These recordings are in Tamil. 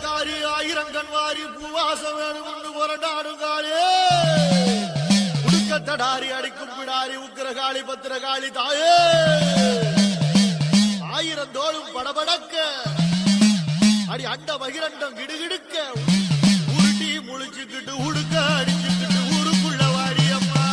வேலைக்காரி ஆயிரங்கண் வாரி பூவாசம் வேணும் கொண்டு புரண்டாடுங்காளே உடுக்கத்தடாரி அடிக்கும் பிடாரி உக்கிரகாளி பத்திரகாளி தாயே ஆயிரம் தோளும் படபடக்க அடி அண்ட பகிரண்டம் கிடுகிடுக்க உருட்டி முழிச்சுக்கிட்டு உடுக்க அடிச்சுக்கிட்டு ஊருக்குள்ள வாடியம்மா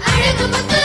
அழகு முத்து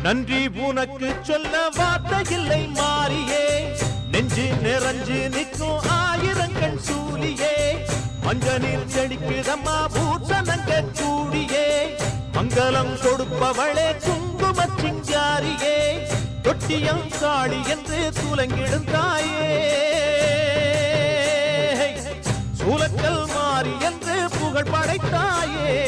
நன்றி உனக்கு சொல்ல வார்த்தை இல்லை மாறியே, நெஞ்சு நிறைஞ்சு நிற்கும் ஆயிரங்கள் சூலியே, மஞ்சனில் செடிக்குதம்மா பூசணங்க கூடியே, மங்களம் கொடுப்பவளே குங்கும சிங்காரியே, தொட்டியம் காளி என்று துலங்கிடும் தாயே, சூலக்கல் மாறி என்று புகழ் படைத்தாயே.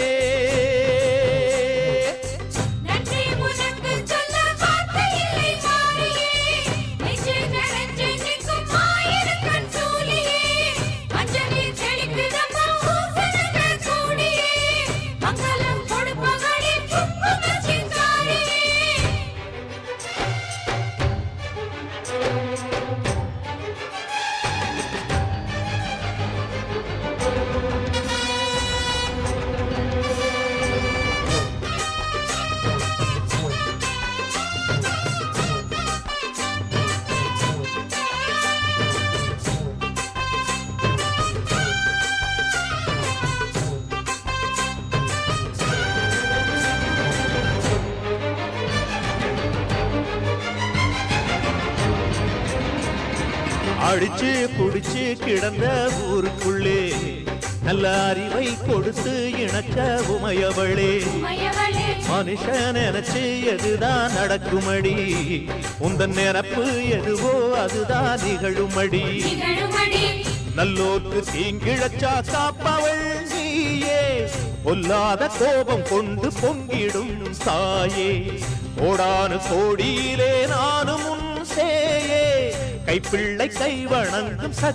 அடிச்சு குடிச்சு கிடந்த ஊருக்குள்ளே நல்ல அறிவை கொடுத்து இணக்க உமையவளே, மனுஷன் நினைச்சு எதுதான் நடக்குமடி, உந்தன் நிரப்பு எதுவோ அதுதான் நிகழுமடி, நல்லோர்க்கு தீங்கிழச்சா காப்பவள் நீயே, பொல்லாத கோபம் கொண்டு பொங்கிடும் தாயே, கோடானு கோடியிலே நானும் உன் சேயே, கைப்பிள்ளை கை வணங்கும்